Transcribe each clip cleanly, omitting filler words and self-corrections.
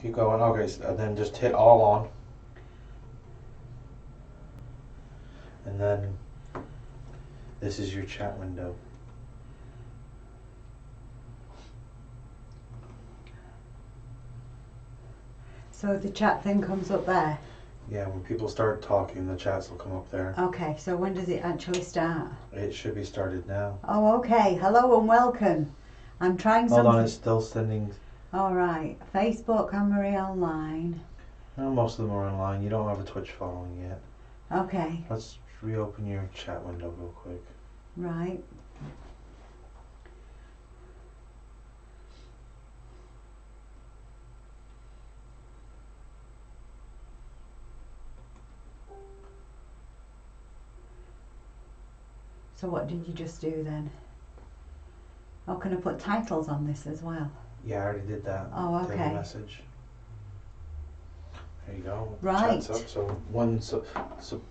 Keep going. Okay, and then just hit all on. And then this is your chat window. So the chat thing comes up there? Yeah, when people start talking, the chats will come up there. Okay, so when does it actually start? It should be started now. Oh, okay. Hello and welcome. I'm trying something. Hold on, it's still sending. All right. Facebook, Anne-Marie Online. No, most of them are online. You don't have a Twitch following yet. Okay. Let's reopen your chat window real quick. Right. So what did you just do then? Oh, can I put titles on this as well? Yeah, I already did that. Oh, okay. Take a message. There you go. Right. Chat's up. So one,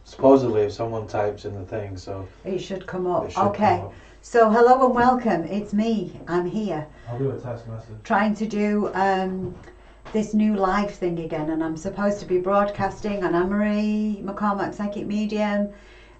supposedly, if someone types in the thing, so it should come up. it should Okay. come up. So hello and welcome. It's me. I'm here. I'll do a test message. Trying to do this new live thing again, and I'm supposed to be broadcasting on Anne-Marie McCormack Psychic Medium,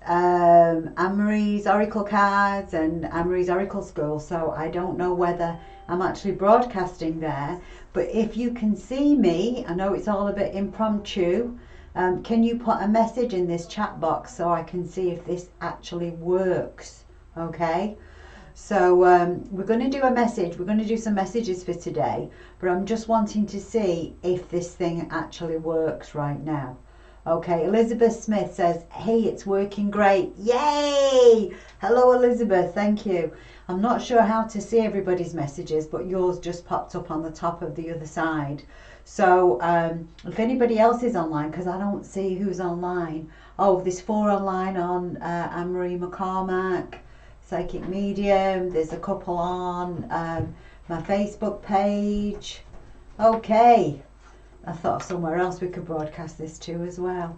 Anne-Marie's Oracle Cards and Anne-Marie's Oracle School, so I don't know whether I'm actually broadcasting there, but if you can see me, I know it's all a bit impromptu, can you put a message in this chat box so I can see if this actually works? Okay, so we're going to do a message, we're going to do some messages for today, but I'm just wanting to see if this thing actually works right now. Okay, Elizabeth Smith says, hey, it's working great. Yay! Hello, Elizabeth. Thank you. I'm not sure how to see everybody's messages, but yours just popped up on the top of the other side. So if anybody else is online, because I don't see who's online. Oh, there's 4 online on Anne-Marie McCormack, Psychic Medium. There's a couple on my Facebook page. Okay. I thought somewhere else we could broadcast this to as well.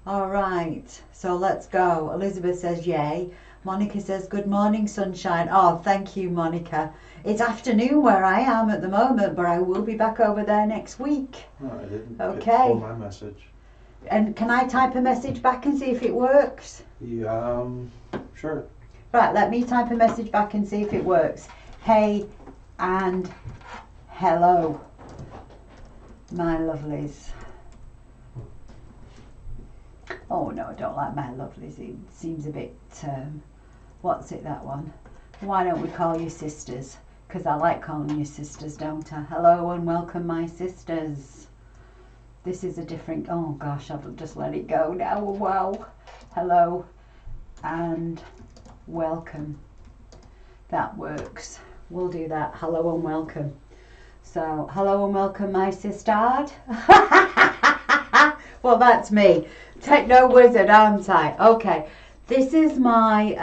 All right, so let's go. Elizabeth says yay. Monica says good morning, sunshine. Oh, thank you, Monica. It's afternoon where I am at the moment, but I will be back over there next week. No, I didn't. Okay. My message. And can I type a message back and see if it works? Yeah, sure. Right, let me type a message back and see if it works. Hey and hello, my lovelies. Oh no, I don't like my lovelies. It seems a bit, what's it, that one? Why don't we call you sisters? Because I like calling you sisters, don't I? Hello and welcome, my sisters. This is a different, oh gosh, I'll just let it go now. Wow. Hello and welcome. That works. We'll do that. Hello and welcome. So, hello and welcome, my sistard. Well, that's me. Techno wizard, aren't I? Okay. This is my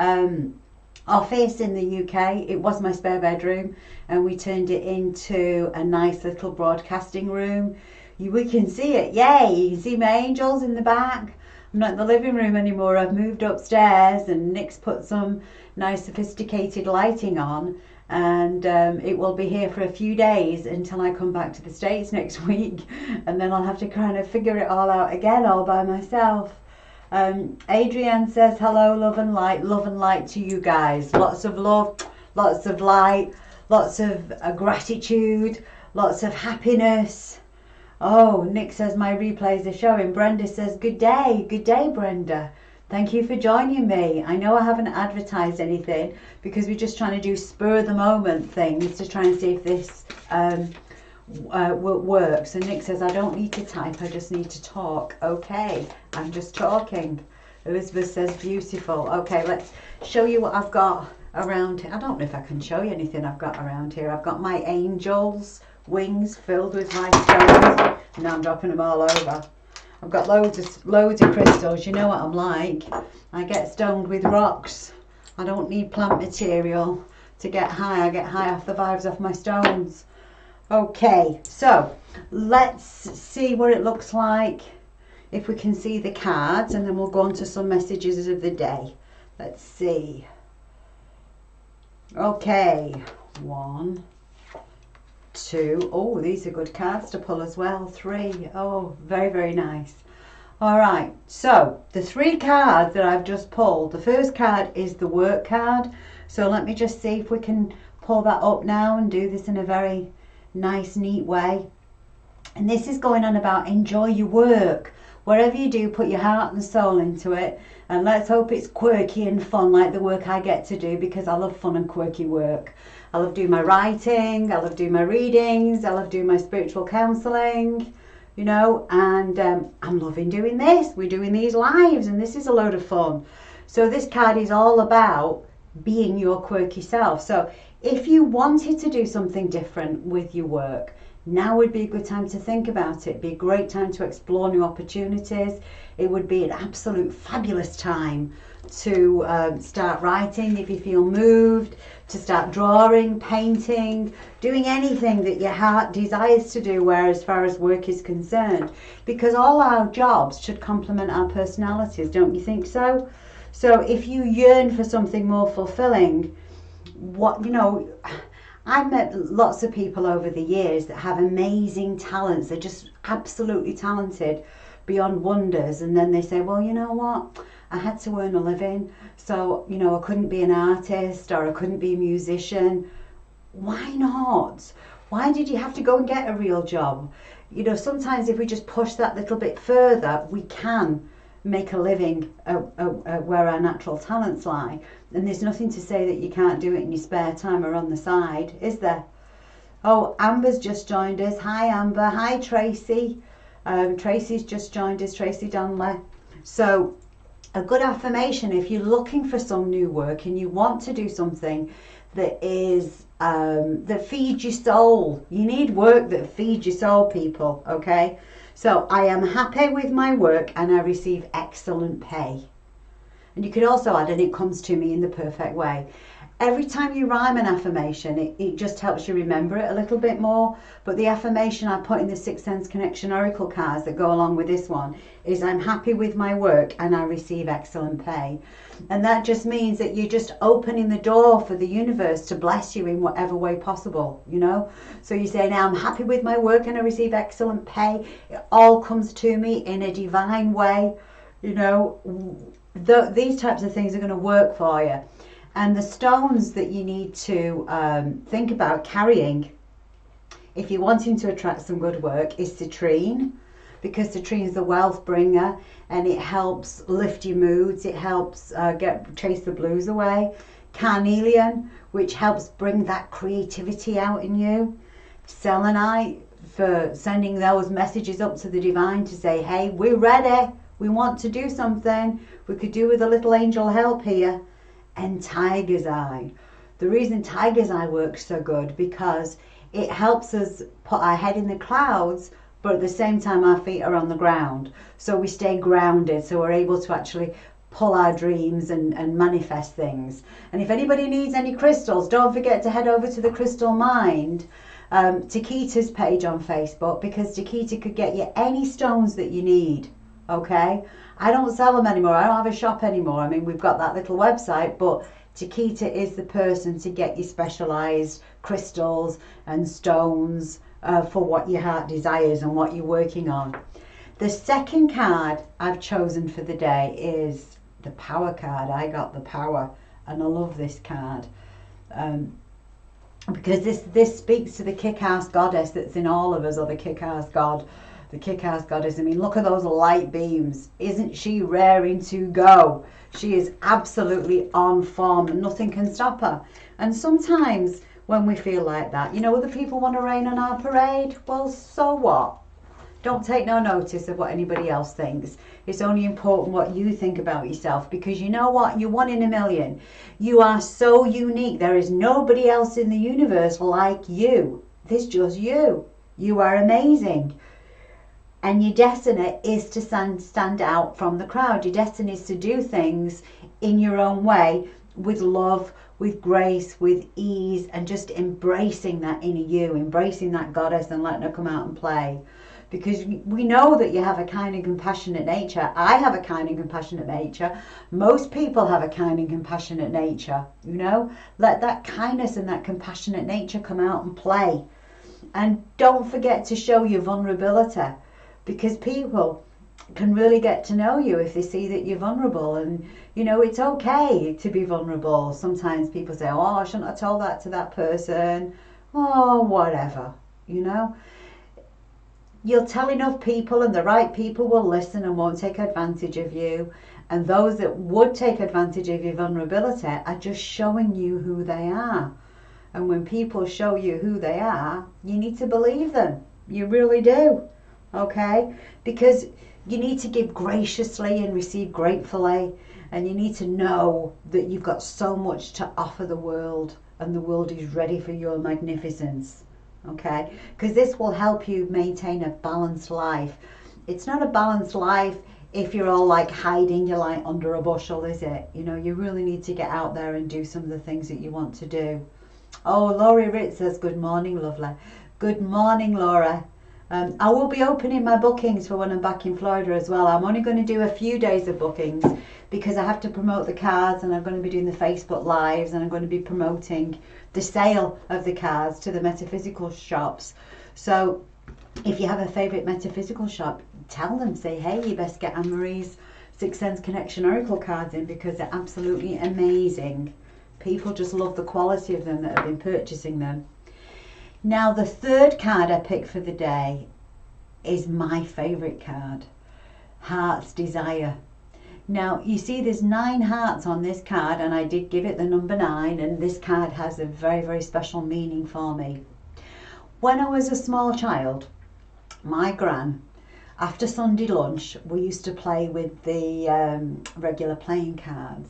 office in the UK. It was my spare bedroom, and we turned it into a nice little broadcasting room. We can see it. Yay! You can see my angels in the back. I'm not in the living room anymore. I've moved upstairs, and Nick's put some nice sophisticated lighting on, and it will be here for a few days until I come back to the States next week, and then I'll have to kind of figure it all out again all by myself. Adrienne says hello, love and light to you guys. Lots of love, lots of light, lots of gratitude, lots of happiness. Oh, Nick says my replays are showing. Brenda says good day Brenda. Thank you for joining me. I know I haven't advertised anything because we're just trying to do spur of the moment things to try and see if this works. And Nick says I don't need to type, I just need to talk. Okay, I'm just talking. Elizabeth says beautiful. Okay, let's show you what I've got around here. I don't know if I can show you anything I've got around here. I've got my angels wings filled with my stones. Now I'm dropping them all over. I've got loads of crystals. You know what I'm like. I get stoned with rocks. I don't need plant material to get high. I get high off the vibes off my stones. Okay, so let's see what it looks like. If we can see the cards, and then we'll go on to some messages of the day. Let's see. Okay, 1, 2. Oh, these are good cards to pull as well. 3. Oh, very, very nice. All right, so the 3 cards that I've just pulled, the first card is the work card. So let me just see if we can pull that up now and do this in a very nice, neat way. And this is going on about enjoy your work. Whatever you do, put your heart and soul into it. And let's hope it's quirky and fun like the work I get to do, because I love fun and quirky work. I love doing my writing, I love doing my readings, I love doing my spiritual counselling, you know, and I'm loving doing this. We're doing these lives and this is a load of fun. So this card is all about being your quirky self. So if you wanted to do something different with your work, now would be a good time to think about it. It'd be a great time to explore new opportunities. It would be an absolute fabulous time to start writing if you feel moved, to start drawing, painting, doing anything that your heart desires to do where as far as work is concerned, because all our jobs should complement our personalities, don't you think so? So if you yearn for something more fulfilling, I've met lots of people over the years that have amazing talents. They're just absolutely talented beyond wonders, and then they say, well, you know what, I had to earn a living, so I couldn't be an artist or I couldn't be a musician. Why not? Why did you have to go and get a real job? Sometimes if we just push that little bit further, we can make a living where our natural talents lie. And there's nothing to say that you can't do it in your spare time or on the side, is there? Oh, Amber's just joined us. Hi, Amber. Hi, Tracy. Tracy's just joined us, Tracy Donley. So a good affirmation, if you're looking for some new work and you want to do something that is that feeds your soul. You need work that feeds your soul, people, okay? So I am happy with my work and I receive excellent pay. And you could also add, and it comes to me in the perfect way. Every time you rhyme an affirmation, it just helps you remember it a little bit more. But the affirmation I put in the Sixth Sense Connection Oracle cards that go along with this one is I'm happy with my work and I receive excellent pay. And that just means that you're just opening the door for the universe to bless you in whatever way possible, So you say, now I'm happy with my work and I receive excellent pay. It all comes to me in a divine way, These types of things are going to work for you. And the stones that you need to think about carrying if you're wanting to attract some good work is citrine, because citrine is the wealth bringer and it helps lift your moods. It helps chase the blues away. Carnelian, which helps bring that creativity out in you. Selenite, for sending those messages up to the divine to say, hey, we're ready. We want to do something. We could do with a little angel help here. And tiger's eye. The reason tiger's eye works so good because it helps us put our head in the clouds, but at the same time our feet are on the ground. So we stay grounded, so we're able to actually pull our dreams and manifest things. And if anybody needs any crystals, don't forget to head over to the Crystal Mind, Takita's page on Facebook, because Takita could get you any stones that you need, okay? I don't sell them anymore. I don't have a shop anymore. I mean, we've got that little website, but Takita is the person to get you specialised crystals and stones for what your heart desires and what you're working on. The second card I've chosen for the day is the Power card. I got the Power, and I love this card because this speaks to the kick-ass goddess that's in all of us, or the kick-ass god. The kick-ass goddess. I mean, look at those light beams. Isn't she raring to go? She is absolutely on form and nothing can stop her. And sometimes when we feel like that, other people want to rain on our parade. Well, so what? Don't take no notice of what anybody else thinks. It's only important what you think about yourself, because you know what? You're one in a million. You are so unique. There is nobody else in the universe like you. There's just you. You are amazing. And your destiny is to stand out from the crowd. Your destiny is to do things in your own way, with love, with grace, with ease, and just embracing that inner you, embracing that goddess and letting her come out and play. Because we know that you have a kind and compassionate nature. I have a kind and compassionate nature. Most people have a kind and compassionate nature, Let that kindness and that compassionate nature come out and play. And don't forget to show your vulnerability, because people can really get to know you if they see that you're vulnerable. And it's okay to be vulnerable. Sometimes people say, oh, I shouldn't have told that to that person, oh, whatever. You'll tell enough people and the right people will listen and won't take advantage of you. And those that would take advantage of your vulnerability are just showing you who they are. And when people show you who they are, you need to believe them. You really do. Okay? Because you need to give graciously and receive gratefully. And you need to know that you've got so much to offer the world, and the world is ready for your magnificence. Okay? Because this will help you maintain a balanced life. It's not a balanced life if you're all like hiding your light under a bushel, is it? You really need to get out there and do some of the things that you want to do. Oh, Laurie Ritz says, good morning, lovely. Good morning, Laura. I will be opening my bookings for when I'm back in Florida as well. I'm only going to do a few days of bookings because I have to promote the cards, and I'm going to be doing the Facebook Lives, and I'm going to be promoting the sale of the cards to the metaphysical shops. So if you have a favourite metaphysical shop, tell them, say, hey, you best get Anne-Marie's Sixth Sense Connection Oracle cards in, because they're absolutely amazing. People just love the quality of them that have been purchasing them. Now, the third card I picked for the day is my favourite card, Heart's Desire. Now, you see there's 9 hearts on this card, and I did give it the number 9, and this card has a very, very special meaning for me. When I was a small child, my gran, after Sunday lunch, we used to play with the regular playing cards.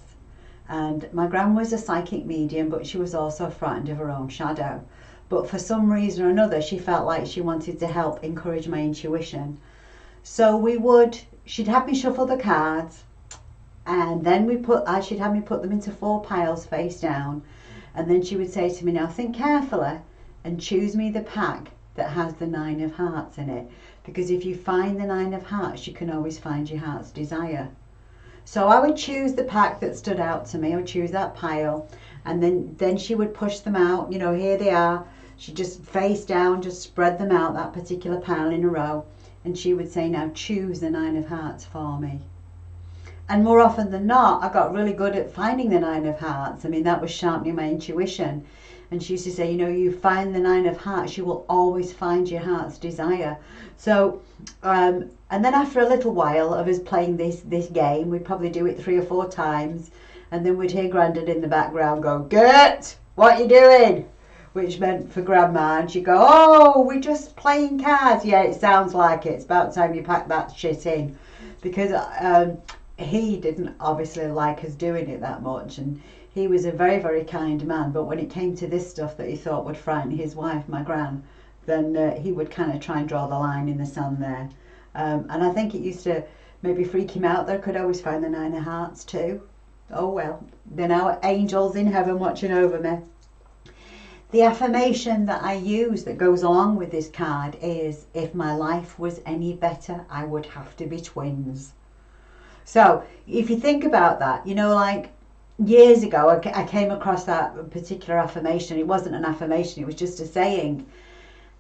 And my gran was a psychic medium, but she was also frightened of her own shadow. But for some reason or another, she felt like she wanted to help encourage my intuition. So she'd have me shuffle the cards, and then she'd have me put them into 4 piles face down. And then she would say to me, now think carefully and choose me the pack that has the 9 of hearts in it. Because if you find the 9 of hearts, you can always find your heart's desire. So I would choose the pack that stood out to me. I would choose that pile, and then she would push them out. Here they are. She just face down, just spread them out, that particular pile in a row, and she would say, now choose the 9 of hearts for me. And more often than not, I got really good at finding the 9 of hearts. I mean, that was sharpening my intuition. And she used to say, you find the 9 of hearts, you will always find your heart's desire. So, and then after a little while of us playing this game, we'd probably do it 3 or 4 times. And then we'd hear Grandad in the background go, Gert, what you doing? Which meant for Grandma, and she'd go, oh, we're just playing cards. Yeah, it sounds like it. It's about time you pack that shit in. Because he didn't obviously like us doing it that much, and he was a very, very kind man, but when it came to this stuff that he thought would frighten his wife, my gran, then he would kind of try and draw the line in the sand there. And I think it used to maybe freak him out that I could always find the 9 of hearts too. Oh well, they're now angels in heaven watching over me. The affirmation that I use that goes along with this card is, if my life was any better, I would have to be twins. So if you think about that, like years ago, I came across that particular affirmation. It wasn't an affirmation, it was just a saying.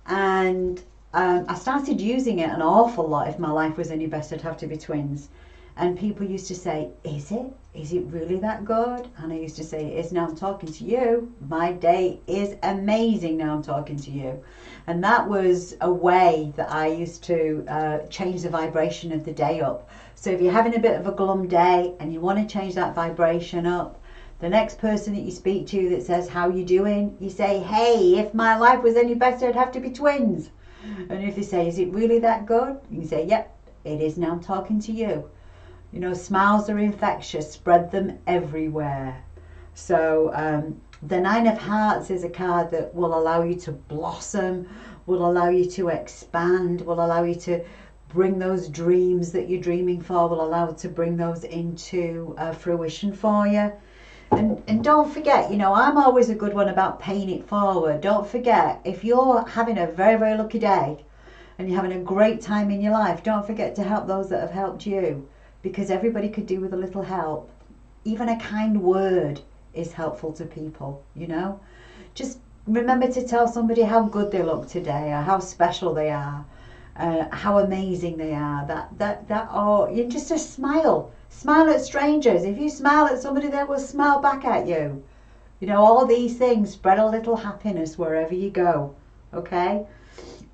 And I started using it an awful lot. If my life was any better, I'd have to be twins. And people used to say, is it? Is it really that good? And I used to say, it is now I'm talking to you. My day is amazing now I'm talking to you. And that was a way that I used to change the vibration of the day up. So if you're having a bit of a glum day and you want to change that vibration up, the next person that you speak to that says, how you doing? You say, hey, if my life was any better, I'd have to be twins. And if they say, is it really that good? You say, yep, it is now I'm talking to you. Smiles are infectious, spread them everywhere. So the 9 of hearts is a card that will allow you to blossom, will allow you to expand, will allow you to bring those dreams that you're dreaming for, will allow you to bring those into fruition for you. And don't forget, I'm always a good one about paying it forward. Don't forget, if you're having a very, very lucky day and you're having a great time in your life, don't forget to help those that have helped you. Because everybody could do with a little help. Even a kind word is helpful to people, Just remember to tell somebody how good they look today, or how special they are, how amazing they are. Or you just a smile. Smile at strangers. If you smile at somebody, they will smile back at you. You know, all these things spread a little happiness wherever you go. Okay?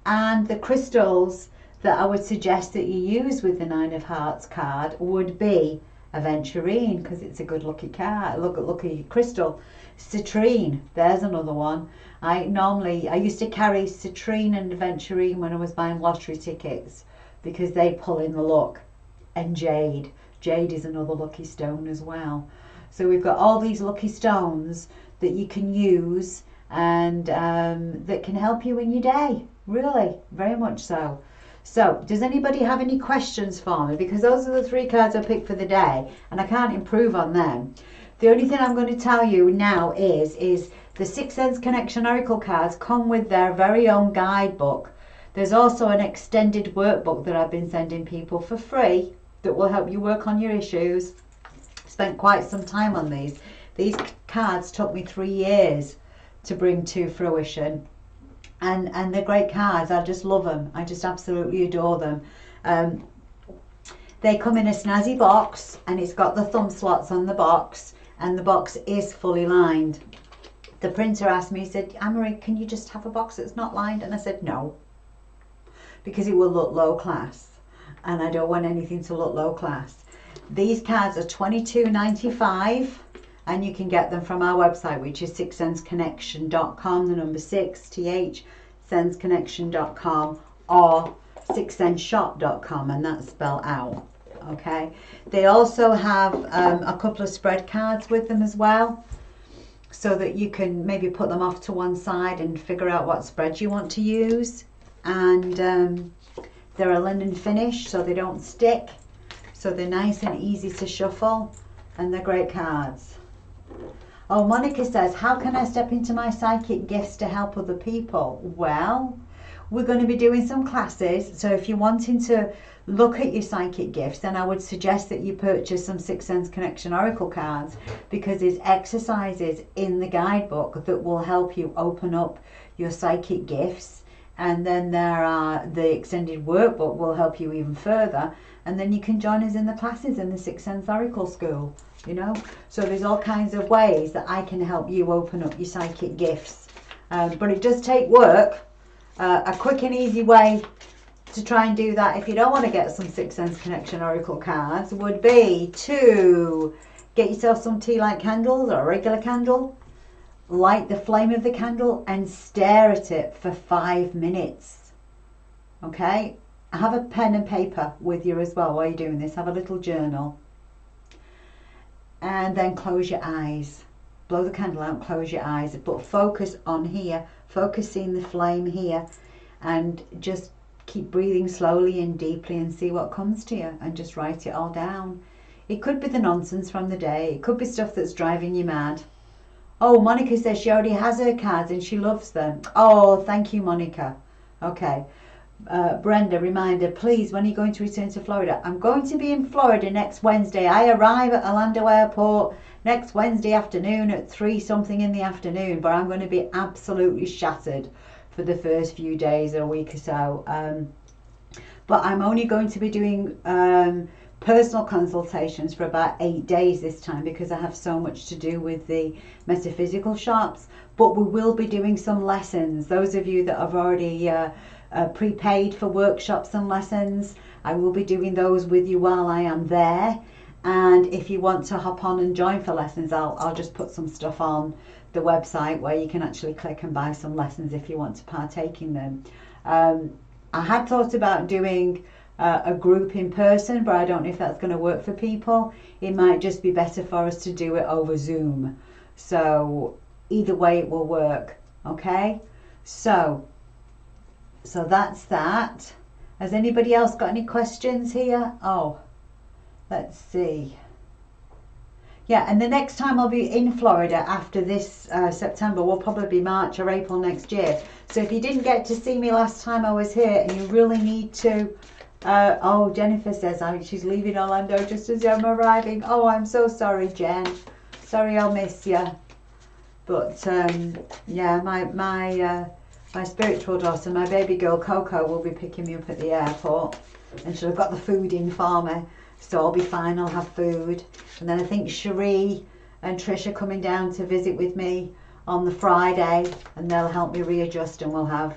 And the crystals that I would suggest that you use with the Nine of Hearts card would be aventurine, because it's a good lucky card, lucky crystal. Citrine, there's another one. I used to carry citrine and aventurine when I was buying lottery tickets, because they pull in the luck. And jade is another lucky stone as well. So we've got all these lucky stones that you can use, and that can help you in your day, really, very much so. So, does anybody have any questions for me? Because those are the 3 cards I picked for the day, and I can't improve on them. The only thing I'm going to tell you now is the Sixth Sense Connection Oracle cards come with their very own guidebook. There's also an extended workbook that I've been sending people for free that will help you work on your issues. Spent quite some time on these. These cards took me 3 years to bring to fruition. And they're great cards. I just love them. I just absolutely adore them. They come in a snazzy box, and it's got the thumb slots on the box, and the box is fully lined. The printer asked me, he said, Anne-Marie, can you just have a box that's not lined? And I said, no, because it will look low class, and I don't want anything to look low class. These cards are $22.95. And you can get them from our website, which is sixsenseconnection.com, the number 6th, senseconnection.com, or sixsenseshop.com, and that's spelled out. Okay. They also have a couple of spread cards with them as well, so that you can maybe put them off to one side and figure out what spread you want to use. And they're a linen finish, so they don't stick. So they're nice and easy to shuffle, and they're great cards. Oh, Monica says, how can I step into my psychic gifts to help other people? Well, we're going to be doing some classes. So if you're wanting to look at your psychic gifts, then I would suggest that you purchase some Sixth Sense Connection Oracle cards, because there's exercises in the guidebook that will help you open up your psychic gifts. And then there are the extended workbook will help you even further. And then you can join us in the classes in the Sixth Sense Oracle School. You know, so there's all kinds of ways that I can help you open up your psychic gifts, but it does take work. A quick and easy way to try and do that, if you don't want to get some Sixth Sense Connection Oracle cards, would be to get yourself some tea light candles, or a regular candle, light the flame of the candle and stare at it for 5 minutes. Okay, have a pen and paper with you as well while you're doing this. Have a little journal. And then close your eyes. Blow the candle out, close your eyes, but focus on here, focusing the flame here, and just keep breathing slowly and deeply and see what comes to you, and just write it all down. It could be the nonsense from the day. It could be stuff that's driving you mad. Oh, Monica says she already has her cards and she loves them. Oh, thank you, Monica. Okay. Brenda, reminder, please, when are you going to return to Florida? I'm going to be in Florida next Wednesday. I arrive at Orlando Airport next Wednesday afternoon at 3 something in the afternoon, but I'm going to be absolutely shattered for the first few days or a week or so. But I'm only going to be doing personal consultations for about 8 days this time, because I have so much to do with the metaphysical shops. But we will be doing some lessons. Those of you that have already prepaid for workshops and lessons, I will be doing those with you while I am there. And if you want to hop on and join for lessons, I'll just put some stuff on the website where you can actually click and buy some lessons if you want to partake in them. I had thought about doing a group in person, but I don't know if that's going to work for people. It might just be better for us to do it over Zoom. So either way it will work. Okay, so that's that. Has anybody else got any questions here? Oh, let's see. Yeah, and the next time I'll be in Florida after this September will probably be March or April next year. So if you didn't get to see me last time I was here and you really need to, oh, Jennifer says she's leaving Orlando just as I'm arriving. Oh, I'm so sorry, Jen. Sorry I'll miss you. But yeah, my spiritual daughter, my baby girl Coco, will be picking me up at the airport, and she'll have got the food in for me, so I'll be fine. I'll have food, and then I think Cherie and Trish are coming down to visit with me on the Friday, and they'll help me readjust, and we'll have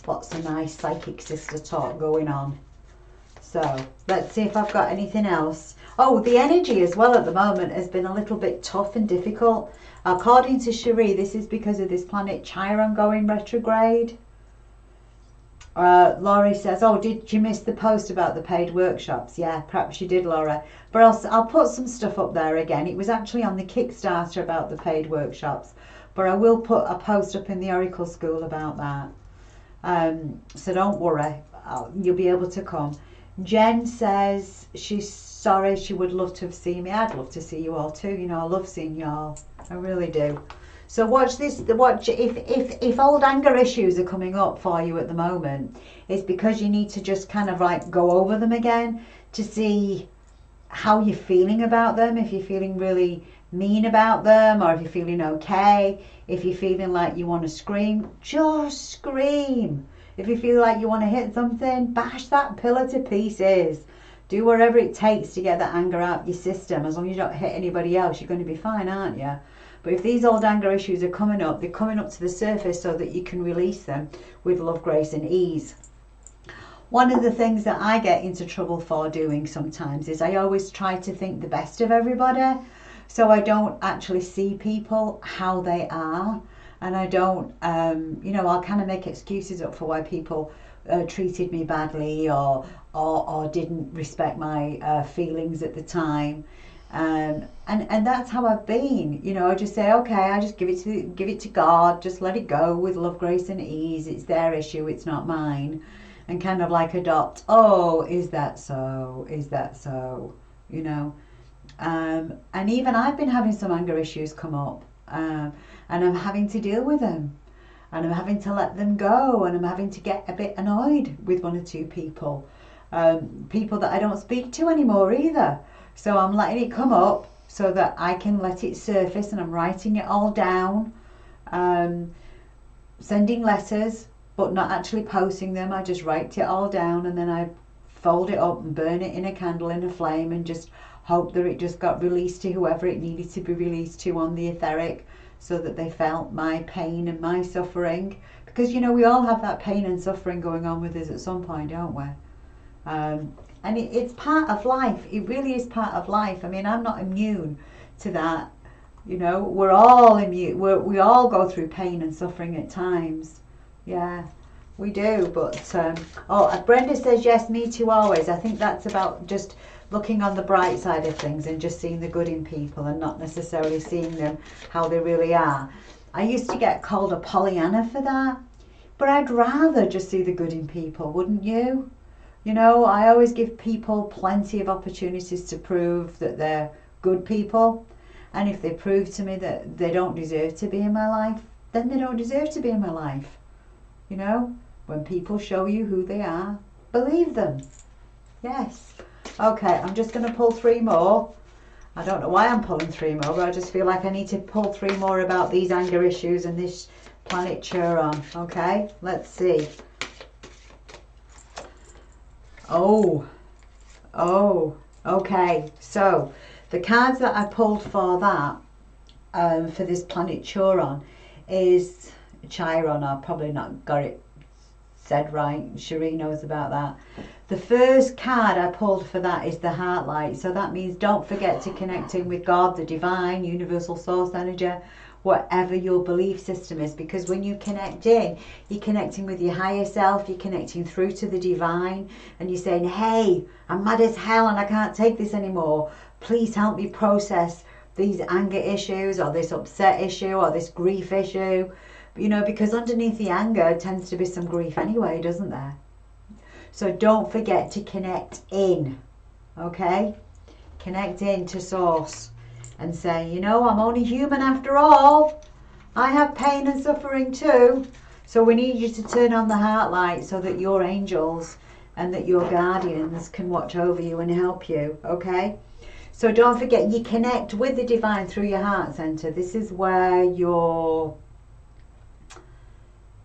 lots of nice psychic sister talk going on. So let's see if I've got anything else. Oh, the energy as well at the moment has been a little bit tough and difficult. According to Cherie, this is because of this planet Chiron going retrograde. Laurie says, oh, did you miss the post about the paid workshops? Yeah, perhaps you did, Laura. But I'll put some stuff up there again. It was actually on the Kickstarter about the paid workshops. But I will put a post up in the Oracle School about that. So don't worry. You'll be able to come. Jen says she's sorry, she would love to have seen me. I'd love to see you all too. You know, I love seeing you all. I really do. So watch this. Watch if old anger issues are coming up for you at the moment, it's because you need to just kind of like go over them again to see how you're feeling about them. If you're feeling really mean about them, or if you're feeling okay. If you're feeling like you want to scream, just scream. If you feel like you want to hit something, bash that pillar to pieces. Do whatever it takes to get that anger out of your system. As long as you don't hit anybody else, you're going to be fine, aren't you? But if these old anger issues are coming up, they're coming up to the surface so that you can release them with love, grace and ease. One of the things that I get into trouble for doing sometimes is I always try to think the best of everybody. So I don't actually see people how they are. And I don't, you know, I'll kind of make excuses up for why people treated me badly or didn't respect my feelings at the time. And that's how I've been. You know, I just say, okay, I just give it to God, just let it go with love, grace and ease. It's their issue, it's not mine. And kind of like adopt, oh, is that so? Is that so? You know. And even I've been having some anger issues come up. And I'm having to deal with them, and I'm having to let them go, and I'm having to get a bit annoyed with one or two people, people that I don't speak to anymore either. So I'm letting it come up so that I can let it surface, and I'm writing it all down, sending letters, but not actually posting them. I just write it all down, and then I fold it up and burn it in a candle in a flame, and just hope that it just got released to whoever it needed to be released to on the etheric, so that they felt my pain and my suffering. Because, you know, we all have that pain and suffering going on with us at some point, don't we? And it's part of life. It really is part of life. I mean, I'm not immune to that. You know, we're all immune. We all go through pain and suffering at times. Yeah, we do. But, Brenda says, yes, me too, always. I think that's about just looking on the bright side of things and just seeing the good in people and not necessarily seeing them how they really are. I used to get called a Pollyanna for that, but I'd rather just see the good in people, wouldn't you? You know, I always give people plenty of opportunities to prove that they're good people, and if they prove to me that they don't deserve to be in my life, then they don't deserve to be in my life. You know, when people show you who they are, believe them. Yes. Okay, I'm just going to pull 3 more. I don't know why I'm pulling 3 more, but I just feel like I need to pull 3 more about these anger issues and this planet Chiron. Okay, let's see. Oh, okay. So the cards that I pulled for that, for this planet Chiron, is Chiron. I've probably not got it said right. Cherie knows about that. The first card I pulled for that is the heart light. So that means don't forget to connect in with God, the divine, universal source energy, whatever your belief system is. Because when you connect in, you're connecting with your higher self, you're connecting through to the divine, and you're saying, hey, I'm mad as hell and I can't take this anymore. Please help me process these anger issues or this upset issue or this grief issue. You know, because underneath the anger tends to be some grief anyway, doesn't there? So don't forget to connect in, okay? Connect in to source and say, you know, I'm only human after all. I have pain and suffering too. So we need you to turn on the heart light so that your angels and that your guardians can watch over you and help you, okay? So don't forget, you connect with the divine through your heart center. This is where your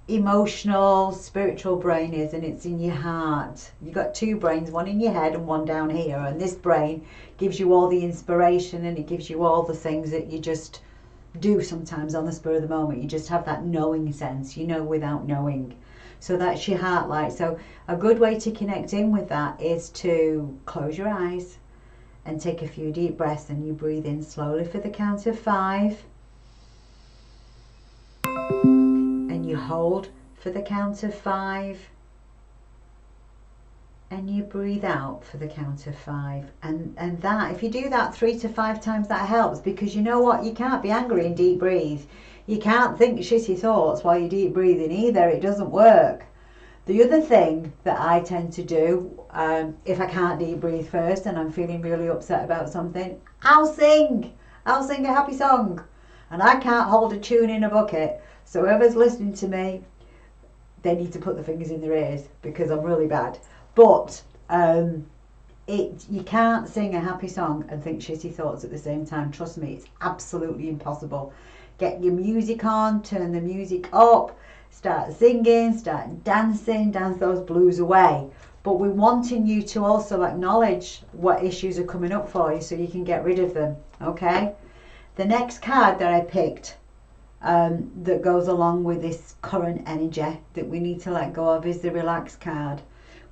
emotional, spiritual brain is, and it's in your heart. You've got two brains, one in your head and one down here, and this brain gives you all the inspiration, and it gives you all the things that you just do sometimes on the spur of the moment. You just have that knowing sense, you know, without knowing. So that's your heart light. So a good way to connect in with that is to close your eyes and take a few deep breaths, and you breathe in slowly for the count of 5. And you hold for the count of 5. And you breathe out for the count of 5. And that, if you do that 3 to 5 times, that helps, because you know what? You can't be angry and deep breathe. You can't think shitty thoughts while you're deep breathing either. It doesn't work. The other thing that I tend to do, if I can't deep breathe first and I'm feeling really upset about something, I'll sing a happy song. And I can't hold a tune in a bucket. So whoever's listening to me, they need to put their fingers in their ears, because I'm really bad. But you can't sing a happy song and think shitty thoughts at the same time. Trust me, it's absolutely impossible. Get your music on, turn the music up, start singing, start dancing, dance those blues away. But we're wanting you to also acknowledge what issues are coming up for you so you can get rid of them, okay? The next card that I picked that goes along with this current energy that we need to let go of is the relax card,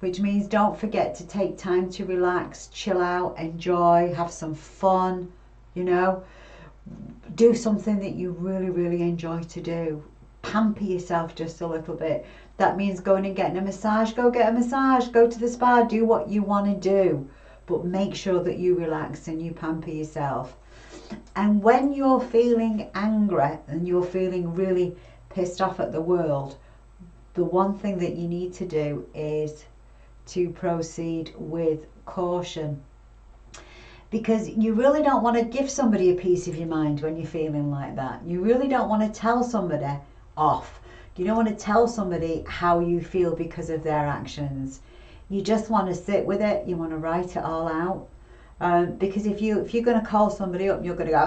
which means don't forget to take time to relax, chill out, enjoy, have some fun, you know, do something that you really, really enjoy to do. Pamper yourself just a little bit. That means going and getting a massage. Go get a massage, go to the spa, do what you want to do, but make sure that you relax and you pamper yourself. And when you're feeling angry and you're feeling really pissed off at the world, the one thing that you need to do is to proceed with caution, because you really don't want to give somebody a piece of your mind when you're feeling like that. You really don't want to tell somebody off. You don't want to tell somebody how you feel because of their actions. You just want to sit with it. You want to write it all out. Because if you're going to call somebody up, you're going to go,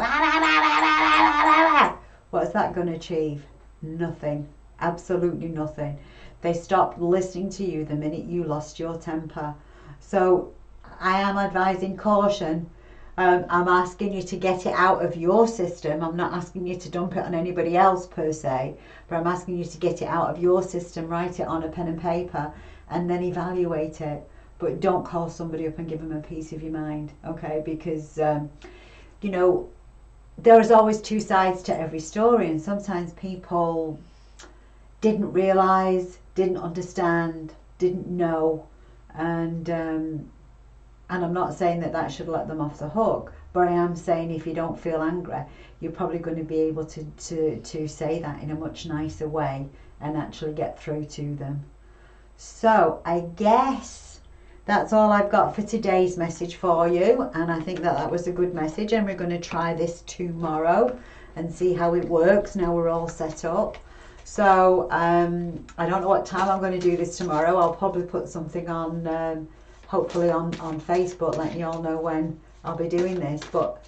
what's that going to achieve? Nothing. Absolutely nothing. They stopped listening to you the minute you lost your temper. So I am advising caution. I'm asking you to get it out of your system. I'm not asking you to dump it on anybody else per se, but I'm asking you to get it out of your system, write it on a pen and paper, and then evaluate it. But don't call somebody up and give them a piece of your mind, okay? Because, you know, there is always two sides to every story, and sometimes people didn't realise, didn't understand, didn't know, and I'm not saying that should let them off the hook, but I am saying if you don't feel angry, you're probably going to be able to say that in a much nicer way and actually get through to them. So I guess that's all I've got for today's message for you, and I think that was a good message, and we're going to try this tomorrow and see how it works now we're all set up. So I don't know what time I'm going to do this tomorrow. I'll probably put something on hopefully on Facebook, letting you all know when I'll be doing this. But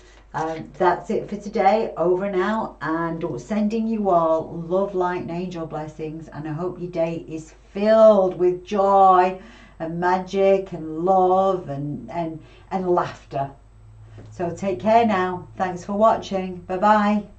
that's it for today. Over now, and sending you all love, light and angel blessings, and I hope your day is filled with joy and magic and love and laughter. So take care now. Thanks for watching. Bye bye.